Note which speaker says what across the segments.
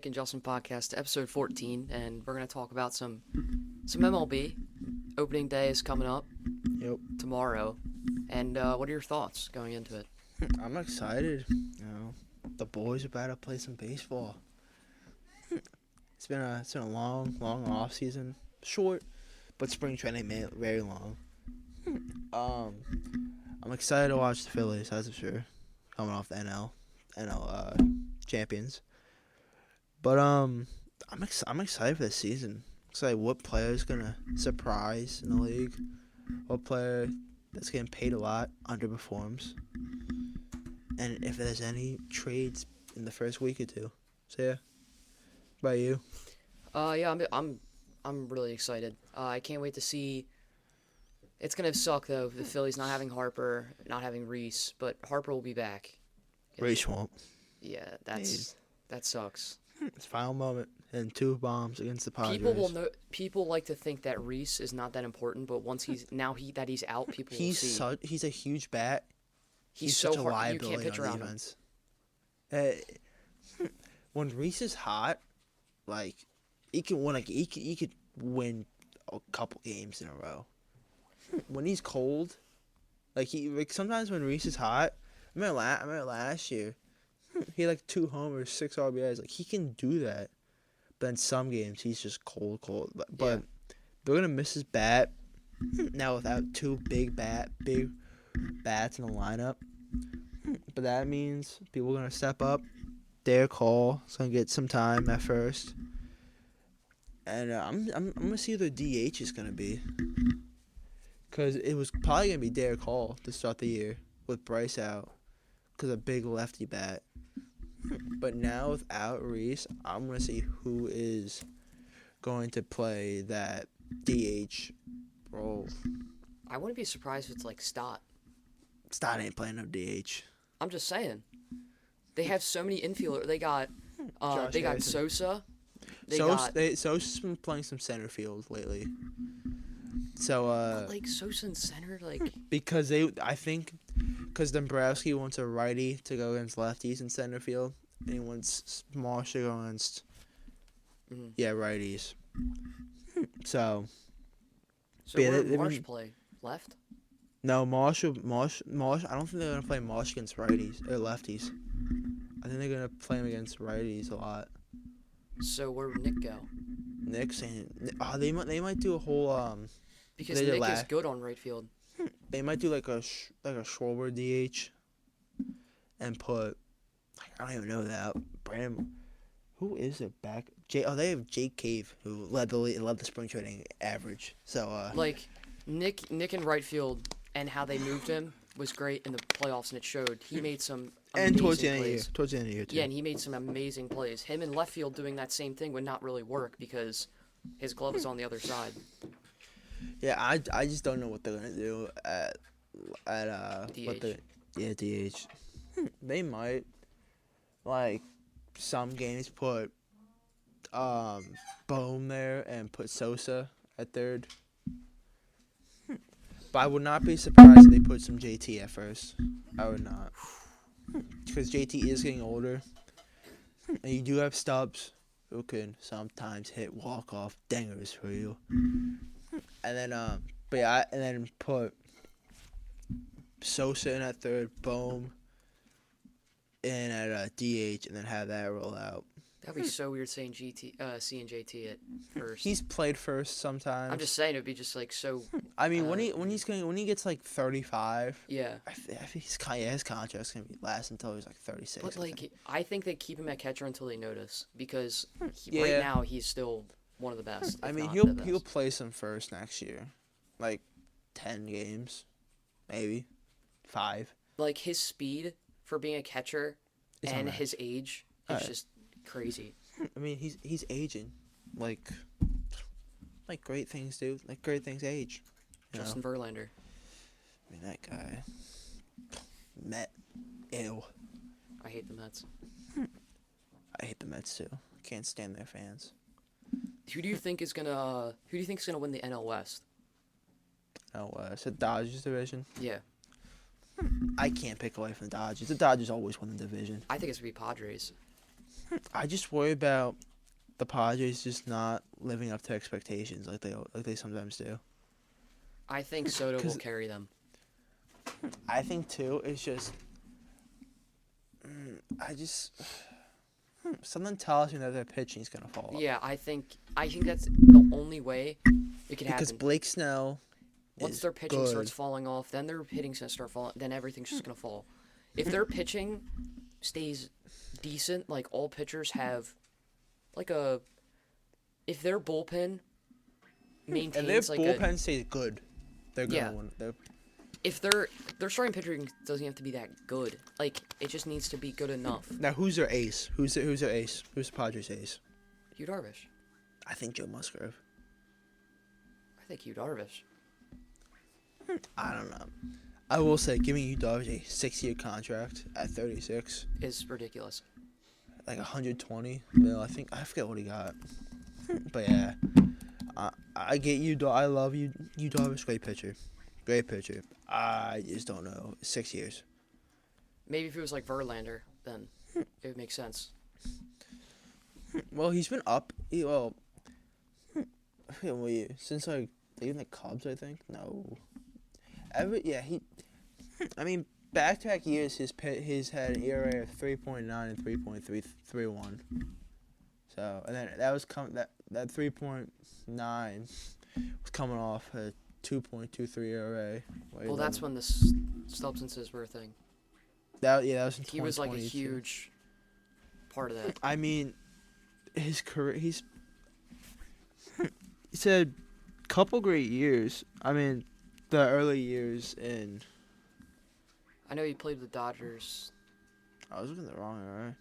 Speaker 1: And Justin podcast, episode 14, and we're gonna talk about some MLB. Opening day is coming up
Speaker 2: Yep.
Speaker 1: tomorrow, and what are your thoughts going into it?
Speaker 2: I'm excited. The boys are about to play some baseball. It's been a long off season. Short, but spring training made it very long. I'm excited to watch the Phillies, that's for sure. Coming off the NL champions. But I'm excited for this season. Excited what player's gonna surprise in the league. What player that's getting paid a lot underperforms. And if there's any trades in the first week or two. So yeah. About you?
Speaker 1: Yeah, I'm really excited. I can't wait to see. It's gonna suck though, the Phillies not having Harper, not having Reese, but Harper will be back.
Speaker 2: Reese won't.
Speaker 1: Yeah, that sucks.
Speaker 2: It's final moment and 2 bombs against the Padres.
Speaker 1: People like to think that Reese is not that important, but once he's out, people will see.
Speaker 2: He's a huge bat.
Speaker 1: He's
Speaker 2: such
Speaker 1: so
Speaker 2: a
Speaker 1: hard.
Speaker 2: liability
Speaker 1: You can't pitch
Speaker 2: on
Speaker 1: around him.
Speaker 2: defense. When Reese is hot, like he could win a couple games in a row. When he's cold, sometimes when Reese is hot, I remember last year, he had 2 homers, 6 RBIs. He can do that. But in some games, he's just cold. But they're gonna miss his bat now without 2 big bats in the lineup. But that means people are gonna step up. Derek Hall is gonna get some time at first, and I'm gonna see who the DH is gonna be. Cause it was probably gonna be Derek Hall to start the year with Bryce out, cause a big lefty bat. But now without Reese, I'm gonna see who is going to play that DH role.
Speaker 1: I wouldn't be surprised if it's Stott.
Speaker 2: Stott ain't playing no DH.
Speaker 1: I'm just saying. They have so many infielders. They got
Speaker 2: Harrison.
Speaker 1: Sosa.
Speaker 2: Sosa's been playing some center field lately. So
Speaker 1: Sosa in center,
Speaker 2: because Dombrowski wants a righty to go against lefties in center field, and he wants Marsh to go against righties. So
Speaker 1: where did Marsh play? Left?
Speaker 2: No, Marsh. I don't think they're gonna play Marsh against righties or lefties. I think they're gonna play him against righties a lot.
Speaker 1: So where would Nick go?
Speaker 2: Nick's saying, they might do a whole
Speaker 1: because Nick is good on right field.
Speaker 2: They might do a Schwarber DH, and put I don't even know that Brandon. Who is it back? They have Jake Cave who led the spring training average. So
Speaker 1: Nick in right field and how they moved him was great in the playoffs, and it showed. He made some amazing
Speaker 2: towards the end
Speaker 1: plays.
Speaker 2: Towards the end of the year too.
Speaker 1: Yeah, and he made some amazing plays. Him in left field doing that same thing would not really work because his glove is on the other side.
Speaker 2: Yeah, I just don't know what they're gonna do at
Speaker 1: DH.
Speaker 2: DH. They might some games put Bohm there and put Sosa at third. But I would not be surprised if they put some JT at first. I would not, because JT is getting older, and you do have Stubbs who can sometimes hit walk-off dingers for you. And then put Sosa in at third, Bohm in at DH, and then have that roll out.
Speaker 1: That'd be so weird seeing JT at first.
Speaker 2: He's played first sometimes.
Speaker 1: I'm just saying it'd be just so.
Speaker 2: I mean, when he gets 35.
Speaker 1: Yeah.
Speaker 2: I think his contract's gonna last until he's 36.
Speaker 1: But I think they keep him at catcher until they notice because right now he's still one of the best.
Speaker 2: I mean, he'll play some first next year, 10 games, maybe 5.
Speaker 1: His speed for being a catcher and his age is just crazy.
Speaker 2: I mean, he's aging, like great things do. Great things age.
Speaker 1: Justin Verlander.
Speaker 2: I mean, that guy. Met. Ew.
Speaker 1: I hate the Mets.
Speaker 2: I hate the Mets too. Can't stand their fans.
Speaker 1: Who do you think is gonna win the NL West?
Speaker 2: It's the Dodgers division.
Speaker 1: Yeah.
Speaker 2: I can't pick away from the Dodgers. The Dodgers always win the division.
Speaker 1: I think it's gonna be Padres.
Speaker 2: I just worry about the Padres just not living up to expectations like they sometimes do.
Speaker 1: I think Soto will
Speaker 2: 'Cause
Speaker 1: carry them.
Speaker 2: I think too. It's just I just something tells me that their pitching is gonna fall off.
Speaker 1: Yeah, I think that's the only way it could
Speaker 2: Because
Speaker 1: happen.
Speaker 2: Blake Snell
Speaker 1: Once
Speaker 2: is
Speaker 1: their pitching
Speaker 2: good.
Speaker 1: starts falling off, then their hitting's gonna start falling. Then everything's just gonna fall. If their pitching stays decent, like all pitchers have, like a, if their bullpen
Speaker 2: And their
Speaker 1: maintains like
Speaker 2: bullpen stays good, they're gonna
Speaker 1: Yeah.
Speaker 2: win.
Speaker 1: if their starting pitching doesn't have to be that good. Like it just needs to be good enough.
Speaker 2: Now, who's their ace? Who's their ace? Who's the Padres' ace?
Speaker 1: Hugh Darvish.
Speaker 2: I think Joe Musgrove.
Speaker 1: I think Hugh Darvish.
Speaker 2: I don't know. I will say, giving you Darvish a 6-year contract at 36,
Speaker 1: Is ridiculous.
Speaker 2: like 120 mil. I forget what he got. But yeah, I get you. I love you. You Darvish, great pitcher. I just don't know. 6 years.
Speaker 1: Maybe if it was like Verlander, then it would make sense.
Speaker 2: Well, he's been up. I forget what year. Since like leaving the Cubs, I think. No. I mean, back-to-back years, his had an ERA of 3.9 and 3.331. So, and then that was that 3.9 was coming off a 2.23 ERA.
Speaker 1: Well, that's when the substances were a thing.
Speaker 2: that was in 2022.
Speaker 1: He was like a huge part of that.
Speaker 2: I mean, his career. He's had a couple great years. I mean, the early years in.
Speaker 1: I know he played with the Dodgers.
Speaker 2: I was looking at the wrong ERA.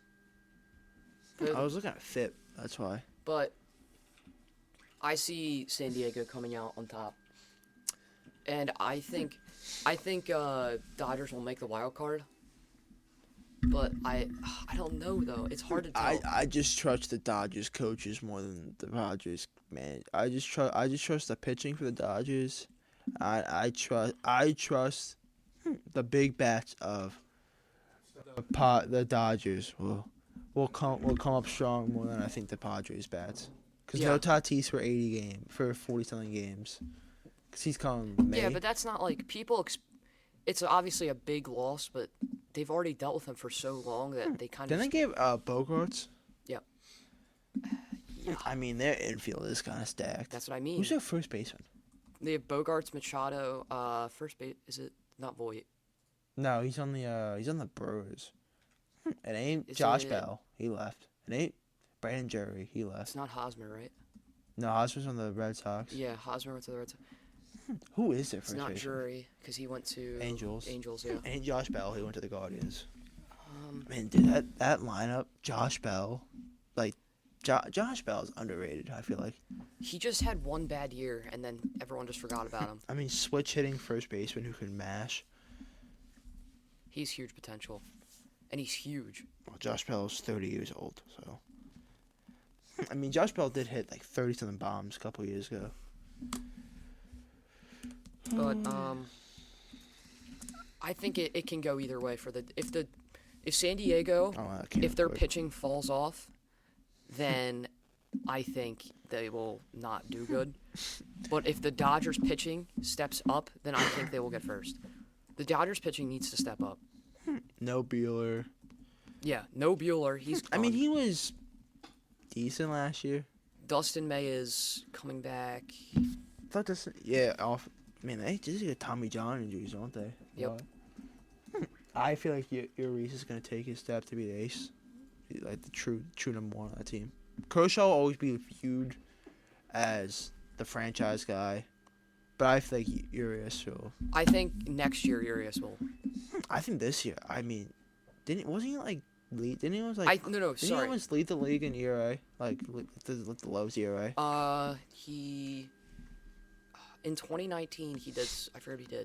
Speaker 1: But,
Speaker 2: I was looking at FIP. That's why.
Speaker 1: but I see San Diego coming out on top. And I think Dodgers will make the wild card. But I don't know though. It's hard to tell.
Speaker 2: I just trust the Dodgers coaches more than the Padres man. I just trust the pitching for the Dodgers. I trust the big bats of the Dodgers will come up strong more than I think the Padres bats. Because
Speaker 1: Yeah.
Speaker 2: no Tatis for 40-something games. Because he's coming May.
Speaker 1: Yeah, but that's not like people. It's obviously a big loss, but they've already dealt with him for so long that they kind
Speaker 2: Then
Speaker 1: of.
Speaker 2: they gave Bogarts.
Speaker 1: Yep.
Speaker 2: I mean, their infield is kind of stacked.
Speaker 1: That's what I mean.
Speaker 2: Who's their first baseman?
Speaker 1: They have Bogarts, Machado. First base is it not Voit?
Speaker 2: No, he's on the Brewers. It ain't
Speaker 1: Is
Speaker 2: Josh
Speaker 1: it-
Speaker 2: Bell. He left. It ain't Brandon Drury. He left.
Speaker 1: It's not Hosmer, right?
Speaker 2: No, Hosmer's on the Red Sox.
Speaker 1: Yeah, Hosmer went to the Red Sox.
Speaker 2: Who is their
Speaker 1: It's
Speaker 2: first
Speaker 1: not
Speaker 2: baseman?
Speaker 1: Drury because he went to
Speaker 2: Angels.
Speaker 1: Angels, yeah.
Speaker 2: Ain't Josh Bell. He went to the Guardians.
Speaker 1: Um,
Speaker 2: Man, dude, that lineup, Josh Bell, like, Josh Bell is underrated, I feel like.
Speaker 1: he just had one bad year, and then everyone just forgot about him.
Speaker 2: I mean, switch hitting first baseman who can mash.
Speaker 1: He's huge potential, and he's huge.
Speaker 2: Well, Josh Bell's 30 years old, so. I mean, Josh Bell did hit like 30-something bombs a couple years ago.
Speaker 1: But I think it can go either way for if San Diego
Speaker 2: Oh, that came
Speaker 1: if their
Speaker 2: quick.
Speaker 1: pitching falls off, then I think they will not do good. But if the Dodgers pitching steps up, then I think they will get first. The Dodgers pitching needs to step up.
Speaker 2: No Bueller.
Speaker 1: Yeah, no Bueller. He's
Speaker 2: I mean,
Speaker 1: gone.
Speaker 2: he was decent last year.
Speaker 1: Dustin May is coming back.
Speaker 2: Thought this, yeah, off. Man, they just get Tommy John injuries, don't they?
Speaker 1: Yep.
Speaker 2: Why? I feel like Urias is gonna take his step to be the ace, like the true number one on that team. Kershaw will always be viewed as the franchise guy, but I feel like Urias will.
Speaker 1: I think next year Urias will.
Speaker 2: I think this year. I mean, wasn't he like lead? Didn't he almost like?
Speaker 1: No,
Speaker 2: Didn't he
Speaker 1: sorry.
Speaker 2: almost lead the league in ERA? Like the lowest ERA.
Speaker 1: He in 2019 he did. I forget what he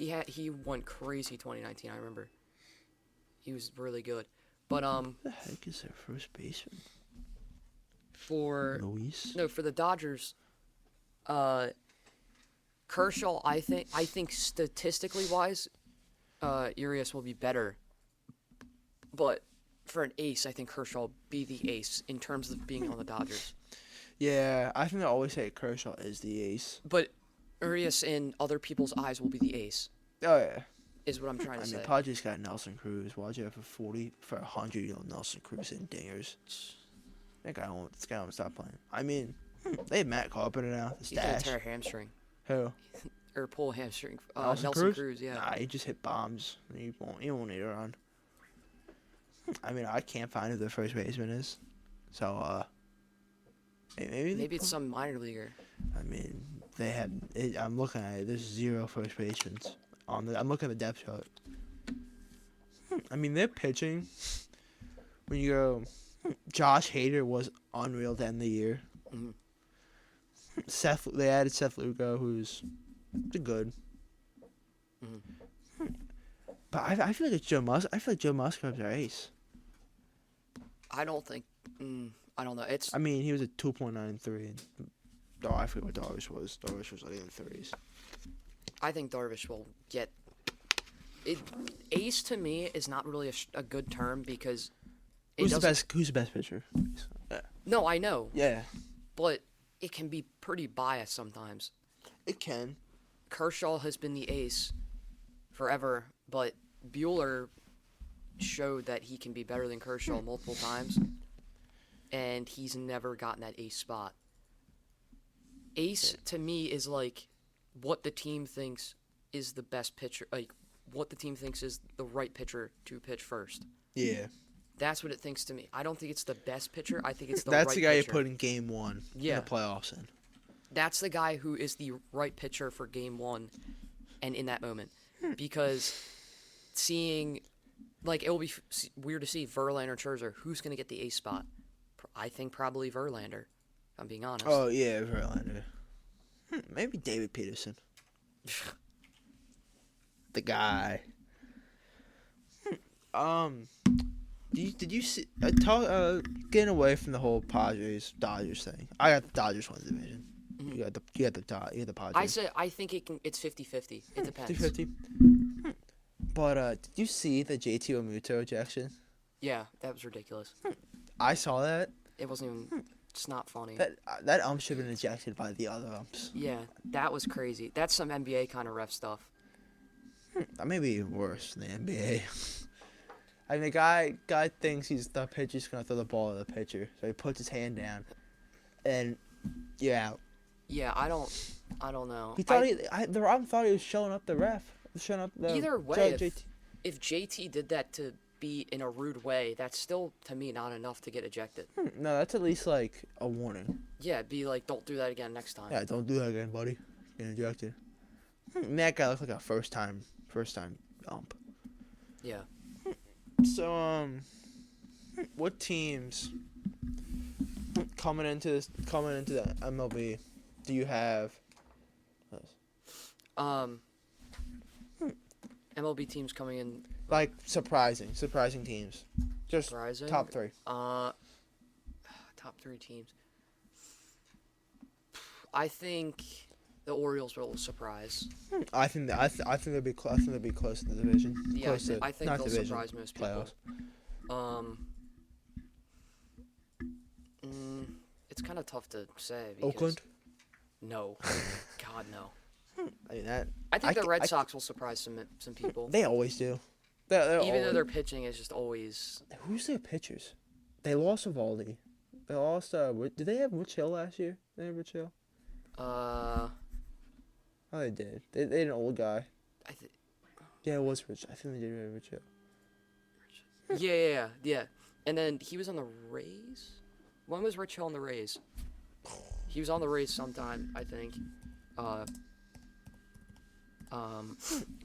Speaker 1: did. He went crazy 2019. I remember. He was really good, but
Speaker 2: What the heck is their first baseman?
Speaker 1: for
Speaker 2: Luis.
Speaker 1: no for the Dodgers, Kershaw. I think statistically wise, Urias will be better, but for an ace, I think Kershaw will be the ace in terms of being on the Dodgers.
Speaker 2: Yeah, I think they always say Kershaw is the ace.
Speaker 1: But Urias in other people's eyes will be the ace.
Speaker 2: Oh yeah.
Speaker 1: Is what I'm trying to say.
Speaker 2: Padres got Nelson Cruz. Why'd you have for 100? Nelson Cruz in dingers. This guy won't stop playing. I mean, they have Matt Carpenter now. The
Speaker 1: He's gonna
Speaker 2: stash.
Speaker 1: tear a hamstring
Speaker 2: Who?
Speaker 1: or pull a hamstring.
Speaker 2: Nelson
Speaker 1: Nelson Cruz, yeah.
Speaker 2: Nah, he just hit bombs. He won't need to run. I mean, I can't find who the first baseman is. So
Speaker 1: Maybe it's some minor leaguer.
Speaker 2: I mean, they have. I'm looking at it. There's 0 first basemen I'm looking at the depth chart. I mean, they're pitching. When you go, Josh Hader was unreal to end the year.
Speaker 1: Mm-hmm.
Speaker 2: They added Seth Lugo, who's good.
Speaker 1: Mm-hmm.
Speaker 2: But I feel like it's Joe Musgrove's our ace.
Speaker 1: I don't think. I don't know.
Speaker 2: I mean, he was at 2.93. I forget what Darvish was. Darvish was like in the 30s.
Speaker 1: I think Darvish will get. Ace to me is not really a good term because.
Speaker 2: Who's the best pitcher?
Speaker 1: No, I know.
Speaker 2: Yeah.
Speaker 1: But it can be pretty biased sometimes.
Speaker 2: It can.
Speaker 1: Kershaw has been the ace forever, but Buehler showed that he can be better than Kershaw multiple times, and he's never gotten that ace spot. Ace, to me, is like what the team thinks is the best pitcher, like what the team thinks is the right pitcher to pitch first.
Speaker 2: Yeah.
Speaker 1: That's what it thinks to me. I don't think it's the best pitcher. I think it's the right pitcher.
Speaker 2: That's the guy you put in game 1 in the playoffs in.
Speaker 1: That's the guy who is the right pitcher for game 1 and in that moment. Because seeing, like, it will be weird to see Verlander or Scherzer. Who's going to get the ace spot? I think probably Verlander, if I'm being honest.
Speaker 2: Oh, yeah, Verlander. Maybe David Peterson. The guy. Did you see? Getting away from the whole Dodgers thing. I got the Dodgers win the division. Mm-hmm. You got the Padres.
Speaker 1: I think it's 50-50. It depends.
Speaker 2: 50-50. But did you see the JT Realmuto ejection?
Speaker 1: Yeah, that was ridiculous.
Speaker 2: I saw that.
Speaker 1: It wasn't even. It's not funny.
Speaker 2: That ump should have been ejected by the other umps.
Speaker 1: Yeah, that was crazy. That's some NBA kind of ref stuff.
Speaker 2: That may be worse than the NBA. I mean, the guy thinks the pitcher's gonna throw the ball at the pitcher, so he puts his hand down, and you're out.
Speaker 1: Yeah, I don't know.
Speaker 2: He thought the ump thought he was showing up the ref,
Speaker 1: Either way, if JT did that to be in a rude way, that's still to me not enough to get ejected.
Speaker 2: No, that's at least like a warning.
Speaker 1: Yeah, be like, don't do that again next time.
Speaker 2: Yeah, don't do that again, buddy. Get ejected. That guy looked like a first time ump.
Speaker 1: Yeah.
Speaker 2: So, what teams coming into the MLB do you have?
Speaker 1: MLB teams coming in.
Speaker 2: Like surprising teams. Just
Speaker 1: surprising?
Speaker 2: Top 3.
Speaker 1: Top 3 teams. I think the Orioles will surprise.
Speaker 2: I think they'll be close to the division.
Speaker 1: Yeah, I think they'll surprise most people.
Speaker 2: Playoffs.
Speaker 1: It's kind of tough to say.
Speaker 2: Oakland?
Speaker 1: No. God, no.
Speaker 2: I
Speaker 1: think the Red Sox will surprise some people.
Speaker 2: They always do.
Speaker 1: Even though their pitching is just always.
Speaker 2: Who's their pitchers? They lost Evaldi. They lost. Did they have Rich Hill last year? They have Rich Hill. Oh, they did. They had an old guy. Yeah, it was Rich. I think they did have Rich Hill.
Speaker 1: Yeah. And then he was on the Rays. When was Rich Hill on the Rays? He was on the Rays sometime, I think.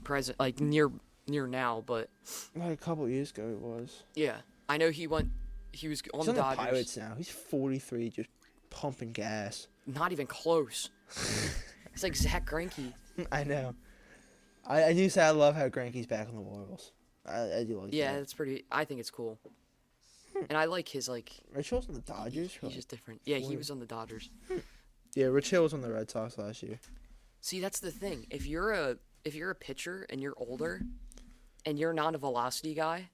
Speaker 1: Present, like near now, but
Speaker 2: like a couple years ago it was.
Speaker 1: Yeah, I know he was on the Dodgers.
Speaker 2: Pirates now. He's 43, just pumping gas.
Speaker 1: Not even close. It's like Zach Greinke.
Speaker 2: I know. I do say I love how Greinke's back on the Royals. I do like that.
Speaker 1: Yeah, that's pretty. I think it's cool. And I like his like.
Speaker 2: Rich Hill's on the Dodgers.
Speaker 1: He's just different. Yeah, he was on the Dodgers.
Speaker 2: Yeah, Rich Hill was on the Red Sox last year.
Speaker 1: See, that's the thing. If you're a pitcher and you're older, and you're not a velocity guy,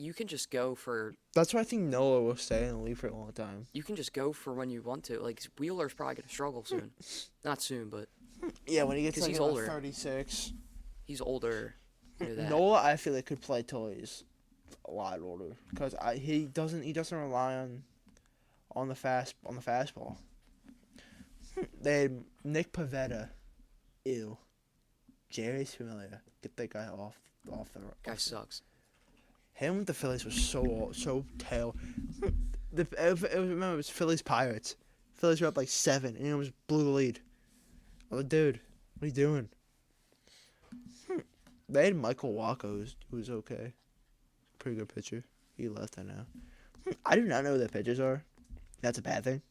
Speaker 1: you can just go for
Speaker 2: That's why I think Noah will stay in the league for a long time.
Speaker 1: you can just go for when you want to. Like Wheeler's probably gonna struggle soon. Not soon, but
Speaker 2: Yeah, when he gets
Speaker 1: 'Cause
Speaker 2: like
Speaker 1: he's
Speaker 2: about
Speaker 1: older.
Speaker 2: 36.
Speaker 1: he's older. You know that.
Speaker 2: Noah, I feel like could play till he's a lot older because he doesn't rely on the fastball. They had Nick Pavetta, ew. Jerry's familiar. Get that guy off the
Speaker 1: Guy sucks.
Speaker 2: Him with the Phillies was so tail. Remember it was Phillies Pirates. Phillies were up like 7, and he almost blew the lead. I was like, dude, what are you doing? They had Michael Wacha, who was okay. Pretty good pitcher. He left, I know. I do not know who their pitchers are. That's a bad thing.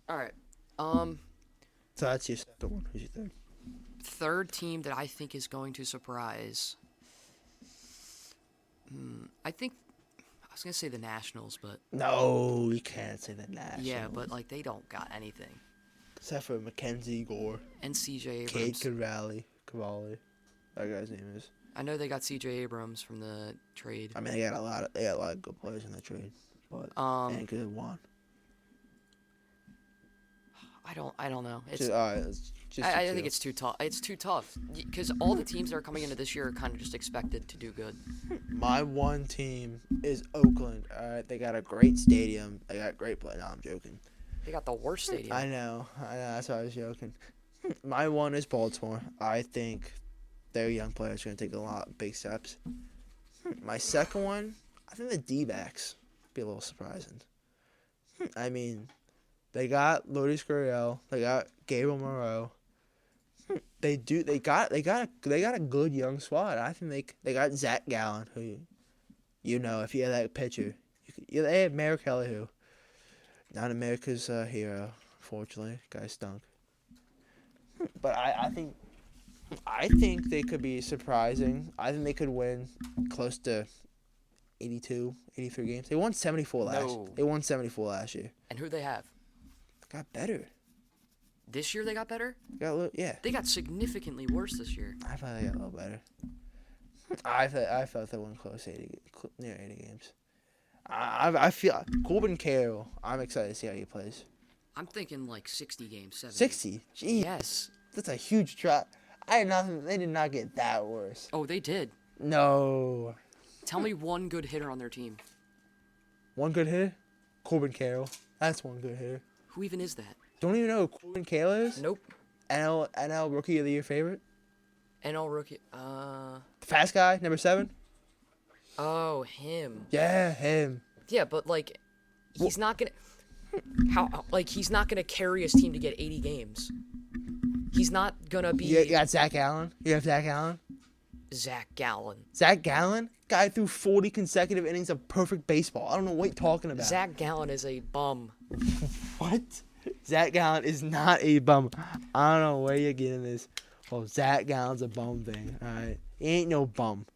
Speaker 1: All right.
Speaker 2: So that's your second one. Who's your third?
Speaker 1: Third team that I think is going to surprise. I was gonna say the Nationals, but
Speaker 2: No, you can't say the Nationals.
Speaker 1: yeah, but like they don't got anything.
Speaker 2: Except for Mackenzie Gore,
Speaker 1: And C.J.
Speaker 2: Cade
Speaker 1: Abrams.
Speaker 2: Cavalli. That guy's name is.
Speaker 1: I know they got C.J. Abrams from the trade.
Speaker 2: I mean, they got a lot of good players in the trade, but and could have won.
Speaker 1: I don't know. It's
Speaker 2: Just, all right,
Speaker 1: I think it's too tough. It's too tough because all the teams that are coming into this year are kind of just expected to do good.
Speaker 2: My one team is Oakland. All right, they got a great stadium. They got great play. No, I'm joking.
Speaker 1: They got the worst stadium.
Speaker 2: I know. That's why I was joking. My one is Baltimore. I think their young players are going to take a lot big steps. My second one, I think the D-backs be a little surprising. I mean, they got Lourdes Gurriel. They got Gabriel Moreau. They got a good young squad. I think they got Zach Gallen, who, if you had that pitcher, they had Merrick Kelly, who, not America's hero, unfortunately. Guy stunk. But I think they could be surprising. I think they could win close to 82, 83 games. They won 74 last year.
Speaker 1: And who they have?
Speaker 2: Got better.
Speaker 1: This year they got better?
Speaker 2: Yeah.
Speaker 1: They got significantly worse this year.
Speaker 2: I thought they got a little better. I felt they won close near 80 games. I feel Corbin Carroll. I'm excited to see how he plays.
Speaker 1: I'm thinking like 60 games, 70.
Speaker 2: 60? Jeez.
Speaker 1: Yes.
Speaker 2: That's a huge drop. They did not get that worse.
Speaker 1: Oh, they did.
Speaker 2: No.
Speaker 1: Tell me one good hitter on their team.
Speaker 2: One good hitter? Corbin Carroll. That's one good hitter.
Speaker 1: Who even is that?
Speaker 2: Don't even know who Corbin Carroll is?
Speaker 1: Nope.
Speaker 2: NL Rookie of the Year favorite?
Speaker 1: NL rookie.
Speaker 2: The fast guy, number 7?
Speaker 1: Oh, him.
Speaker 2: Yeah, him.
Speaker 1: Yeah, but like, he's not gonna. He's not gonna carry his team to get 80 games. He's not gonna be.
Speaker 2: You got Zach Allen. You have Zach Allen.
Speaker 1: Zach Gallen.
Speaker 2: Zach Gallen, guy threw 40 consecutive innings of perfect baseball. I don't know what you're talking about.
Speaker 1: Zach Gallen is a bum.
Speaker 2: What? Zach Gallen is not a bum. I don't know where you're getting this. Oh, Zach Gallen's a bum thing. All right, he ain't no bum.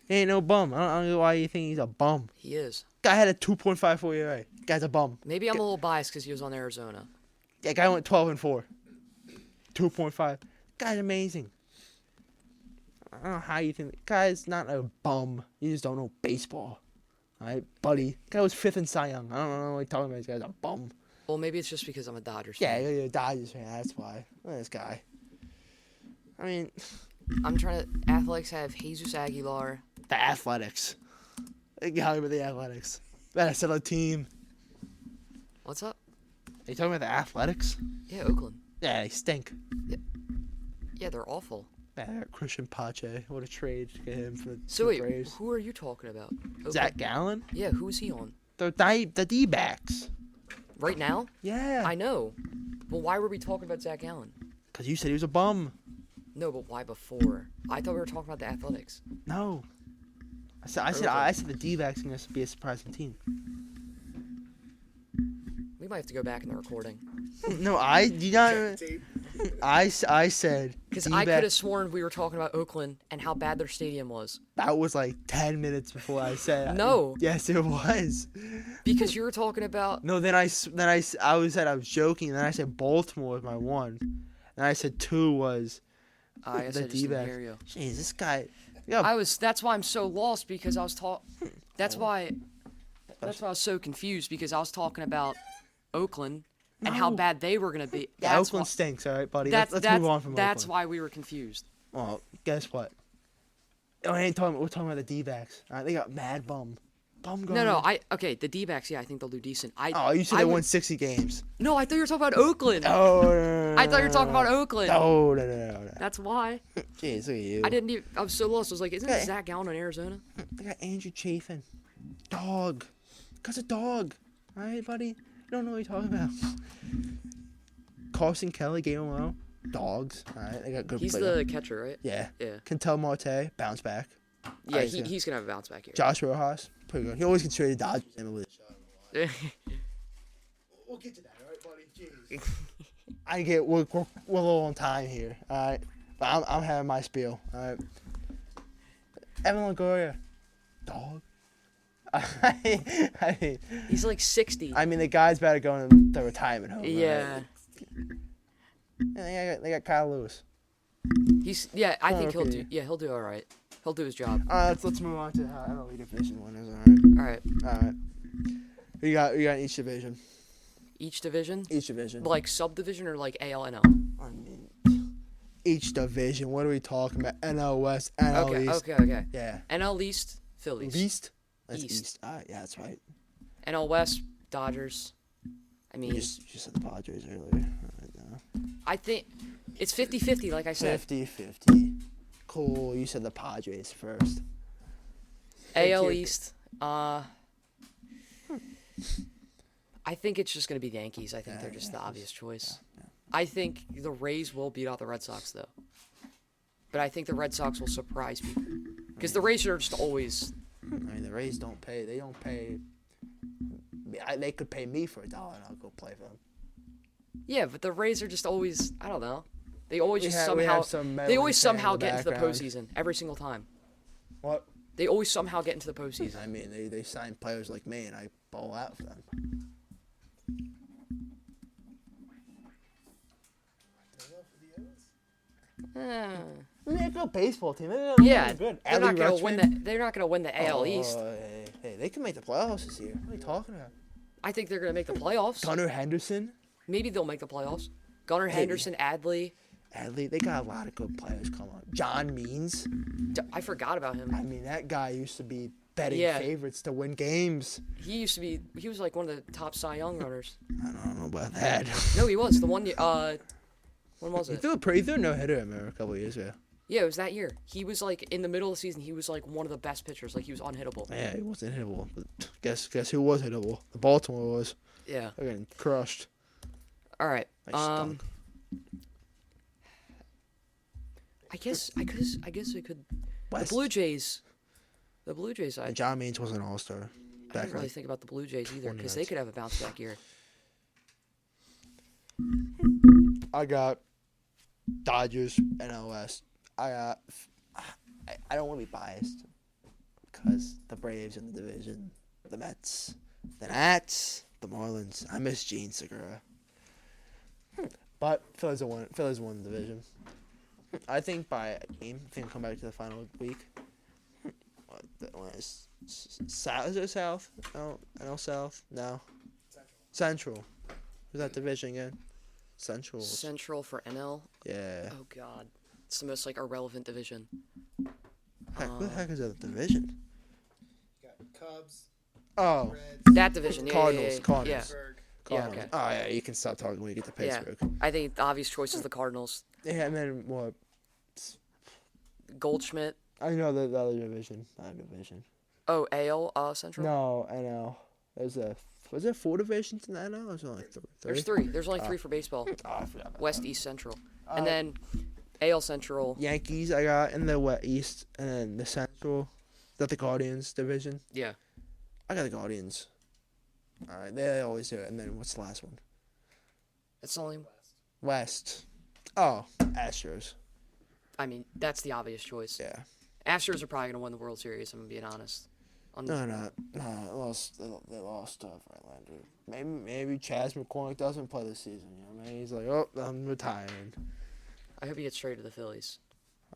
Speaker 2: He ain't no bum. I don't know why you think he's a bum.
Speaker 1: He is.
Speaker 2: Guy had a 2.54 ERA. Guy's a bum.
Speaker 1: Maybe I'm a little biased because he was on Arizona.
Speaker 2: Yeah, guy went 12-4. 2.5. Guy's amazing. I don't know how you think. Guy's not a bum. You just don't know baseball. All right, buddy. Guy was 5th in Cy Young. I don't know what you're talking about. This guy's a bum.
Speaker 1: Well, maybe it's just because I'm a Dodgers
Speaker 2: Yeah,
Speaker 1: fan.
Speaker 2: you're a Dodgers fan. That's why. Look at this guy. I mean,
Speaker 1: I'm trying to. Athletics have Jesus Aguilar.
Speaker 2: the Athletics. They got with the Athletics. Better set a team.
Speaker 1: What's up?
Speaker 2: Are you talking about the Athletics?
Speaker 1: Yeah, Oakland.
Speaker 2: Yeah, they stink.
Speaker 1: Yeah, they're awful.
Speaker 2: Yeah, Christian Pache. What a trade to get him for the
Speaker 1: So wait,
Speaker 2: Braves.
Speaker 1: who are you talking about? Oakland.
Speaker 2: Zach Gallen?
Speaker 1: Yeah, who is he on?
Speaker 2: The D-backs.
Speaker 1: Right now?
Speaker 2: Yeah.
Speaker 1: I know. Well, why were we talking about Zach Gallen?
Speaker 2: Because you said he was a bum.
Speaker 1: No, but why before? I thought we were talking about the Athletics.
Speaker 2: No. I said the D-backs are going to be a surprising team.
Speaker 1: We might have to go back in the recording.
Speaker 2: No, I said
Speaker 1: Because I could have sworn we were talking about Oakland and how bad their stadium was.
Speaker 2: that was like 10 minutes before I said.
Speaker 1: No.
Speaker 2: Yes, it was.
Speaker 1: Because you were talking about.
Speaker 2: No, then I was joking. And then I said Baltimore was my one. And I said 2 was
Speaker 1: I guess
Speaker 2: the
Speaker 1: I just didn't
Speaker 2: D-backs.
Speaker 1: hear you.
Speaker 2: Jeez, this guy. Yeah,
Speaker 1: That's why I'm so lost because I was talking. That's why I was so confused because I was talking about Oakland and how
Speaker 2: No.
Speaker 1: bad they were gonna be.
Speaker 2: Yeah,
Speaker 1: That's
Speaker 2: Oakland
Speaker 1: why,
Speaker 2: stinks, all right, buddy.
Speaker 1: that's
Speaker 2: Let's
Speaker 1: that's
Speaker 2: move on from
Speaker 1: that's
Speaker 2: Oakland.
Speaker 1: why we were confused.
Speaker 2: Well, guess what? Oh, we're talking about the D-backs. All right, they got mad bum. Bum guard.
Speaker 1: No, okay, the D-backs, yeah, I think they'll do decent.
Speaker 2: Oh, you said they won 60 games.
Speaker 1: No, I thought you were talking about Oakland.
Speaker 2: Oh, no,
Speaker 1: I thought you were talking about Oakland.
Speaker 2: No.
Speaker 1: That's why.
Speaker 2: Jeez, look at you.
Speaker 1: I didn't even. I was so lost. I was like, isn't
Speaker 2: Okay.
Speaker 1: it Zach Gallen in Arizona?
Speaker 2: They got Andrew Chafin. Dog. Cause a dog. All right, buddy. You don't know what you're talking about. Carson Kelly, game in a row. Dogs. All right, they got good
Speaker 1: He's
Speaker 2: players.
Speaker 1: the catcher, right?
Speaker 2: Yeah.
Speaker 1: Yeah.
Speaker 2: Cantel Marte, bounce back.
Speaker 1: Yeah,
Speaker 2: Alright,
Speaker 1: he's gonna have a bounce back here.
Speaker 2: Josh Rojas, pretty good. He always gets traded to Dodgers. We'll get to that, all right, buddy? Jeez. We're a little on time here, all right? But I'm having my spiel, all right? Evan Longoria, dog. I mean,
Speaker 1: He's like 60.
Speaker 2: I mean, the guy's about to go in the retirement home.
Speaker 1: Yeah.
Speaker 2: Right? And they got Kyle Lewis.
Speaker 1: I think he'll
Speaker 2: okay.
Speaker 1: do. Yeah, he'll do all right. He'll do his job.
Speaker 2: Let's move on to MLB Division winners.
Speaker 1: All right.
Speaker 2: All right. We got in each division.
Speaker 1: Each division,
Speaker 2: Each division.
Speaker 1: like subdivision or like AL, NL.
Speaker 2: I mean, each division. What are we talking about? NL West, NL
Speaker 1: Okay,
Speaker 2: East.
Speaker 1: okay.
Speaker 2: Yeah.
Speaker 1: NL East, Phillies.
Speaker 2: East. That's
Speaker 1: East.
Speaker 2: East. All right, yeah, that's right.
Speaker 1: NL West, Dodgers. I mean,
Speaker 2: You just said the Padres earlier.
Speaker 1: I think it's 50-50, like I said.
Speaker 2: 50-50. Cool. You said the Padres first.
Speaker 1: AL East. I think it's just gonna be the Yankees. I think they're just the obvious choice.
Speaker 2: Yeah.
Speaker 1: I think the Rays will beat out the Red Sox though. But I think the Red Sox will surprise people because the Rays are just always.
Speaker 2: I mean, the Rays don't pay. They don't pay. They could pay me for $1 and I'll go play for them.
Speaker 1: Yeah, but the Rays are just always. I don't know. They always
Speaker 2: We
Speaker 1: just
Speaker 2: have- we
Speaker 1: somehow.
Speaker 2: have some
Speaker 1: They always
Speaker 2: meddling fan in
Speaker 1: somehow
Speaker 2: the
Speaker 1: get into the
Speaker 2: background.
Speaker 1: postseason every single time.
Speaker 2: What?
Speaker 1: They always somehow get into the postseason.
Speaker 2: I mean, they sign players like me and I ball out for them. They're a good baseball team. They're
Speaker 1: Yeah,
Speaker 2: good.
Speaker 1: they're not
Speaker 2: Adley
Speaker 1: gonna win
Speaker 2: Rutschman.
Speaker 1: the. They're not gonna win the AL
Speaker 2: Oh,
Speaker 1: East.
Speaker 2: Hey, they can make the playoffs this year. What are you talking about?
Speaker 1: I think they're gonna make the playoffs.
Speaker 2: Gunnar Henderson,
Speaker 1: Maybe they'll make the playoffs. Gunnar Henderson, Adley.
Speaker 2: Adley, they got a lot of good players. Come on, John Means.
Speaker 1: I forgot about him.
Speaker 2: I mean, that guy used to be betting
Speaker 1: Yeah.
Speaker 2: favorites to win games.
Speaker 1: He used to be. He was like one of the top Cy Young runners.
Speaker 2: I don't know about that.
Speaker 1: No, he was the one. When was
Speaker 2: He
Speaker 1: it?
Speaker 2: threw a no hitter in there a couple of years ago.
Speaker 1: Yeah, it was that year. He was like in the middle of the season. He was like one of the best pitchers. Like he was unhittable.
Speaker 2: Yeah, he wasn't hittable. But guess who was hittable? The Baltimore was.
Speaker 1: Yeah.
Speaker 2: They're getting crushed.
Speaker 1: All right.
Speaker 2: They stunk.
Speaker 1: I guess I could.
Speaker 2: West.
Speaker 1: The Blue Jays. The Blue Jays. I
Speaker 2: And John Means was an all-star.
Speaker 1: I didn't really think about the Blue Jays either
Speaker 2: 20
Speaker 1: because they
Speaker 2: minutes.
Speaker 1: could have a bounce back year.
Speaker 2: I got Dodgers, NL West. I don't want to be biased because the Braves in the division, the Mets, the Nats, the Marlins. I miss Gene Segura. But Phillies won the division. I think by a game, I think I'll come back to the final week. South? Is it South? No, NL South? No. Central. Who's that division again? Central.
Speaker 1: Central for NL.
Speaker 2: Yeah.
Speaker 1: Oh God, it's the most like irrelevant division.
Speaker 2: Heck, what the heck is that division?
Speaker 3: You got Cubs,
Speaker 2: Oh,
Speaker 3: Reds,
Speaker 1: That division. Yeah,
Speaker 2: Cardinals.
Speaker 1: Yeah,
Speaker 2: Cardinals.
Speaker 1: yeah.
Speaker 3: Pittsburgh.
Speaker 1: Yeah,
Speaker 2: Cardinals.
Speaker 1: okay.
Speaker 2: Oh yeah, you can stop talking when you get to
Speaker 1: Yeah.
Speaker 2: Pittsburgh.
Speaker 1: I think the obvious choice is the Cardinals.
Speaker 2: Yeah, and then what?
Speaker 1: Goldschmidt.
Speaker 2: I know the other division. Not division.
Speaker 1: Oh, AL Central.
Speaker 2: No, NL. Was there 4 divisions in the NL? Or was it like three?
Speaker 1: There's 3. There's only 3 for baseball.
Speaker 2: Oh, I forgot about
Speaker 1: West,
Speaker 2: that.
Speaker 1: East, Central, and then AL Central.
Speaker 2: Yankees I got in the West East, and then the Central. Is that the Guardians division?
Speaker 1: Yeah.
Speaker 2: I got the Guardians. All right, they always do it. And then what's the last one?
Speaker 1: It's only.
Speaker 2: West. Oh, Astros.
Speaker 1: I mean, that's the obvious choice.
Speaker 2: Yeah.
Speaker 1: Astros are probably gonna win the World Series. I'm being honest.
Speaker 2: No, they lost. They lost to Verlander. Maybe Chaz McCormick doesn't play this season. You know what I mean? He's like, oh, I'm retiring.
Speaker 1: I hope he gets traded to the Phillies.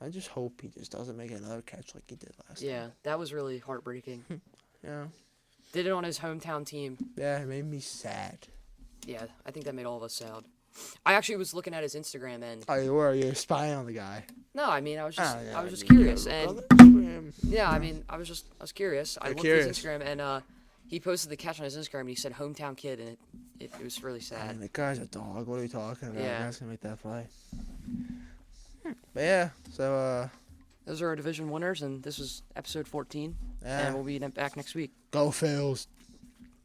Speaker 2: I just hope he just doesn't make another catch like he did last
Speaker 1: Yeah,
Speaker 2: time.
Speaker 1: that was really heartbreaking.
Speaker 2: You know?
Speaker 1: Did it on his hometown team.
Speaker 2: Yeah, it made me sad.
Speaker 1: Yeah, I think that made all of us sad. I actually was looking at his Instagram and
Speaker 2: Oh, you were? You're spying on the guy.
Speaker 1: no, I mean I was just
Speaker 2: Oh, yeah,
Speaker 1: I was just
Speaker 2: I mean,
Speaker 1: curious
Speaker 2: yeah,
Speaker 1: and
Speaker 2: look on Instagram.
Speaker 1: yeah, I mean I was curious. I
Speaker 2: You're
Speaker 1: looked
Speaker 2: curious.
Speaker 1: at his Instagram and he posted the catch on his Instagram and he said hometown kid and it was really sad.
Speaker 2: Man, the guy's a dog. What are we talking about?
Speaker 1: Yeah.
Speaker 2: The guy's gonna make that play. But yeah, so
Speaker 1: Those are our division winners and this was episode 14
Speaker 2: yeah,
Speaker 1: and we'll be back next week.
Speaker 2: go Phils.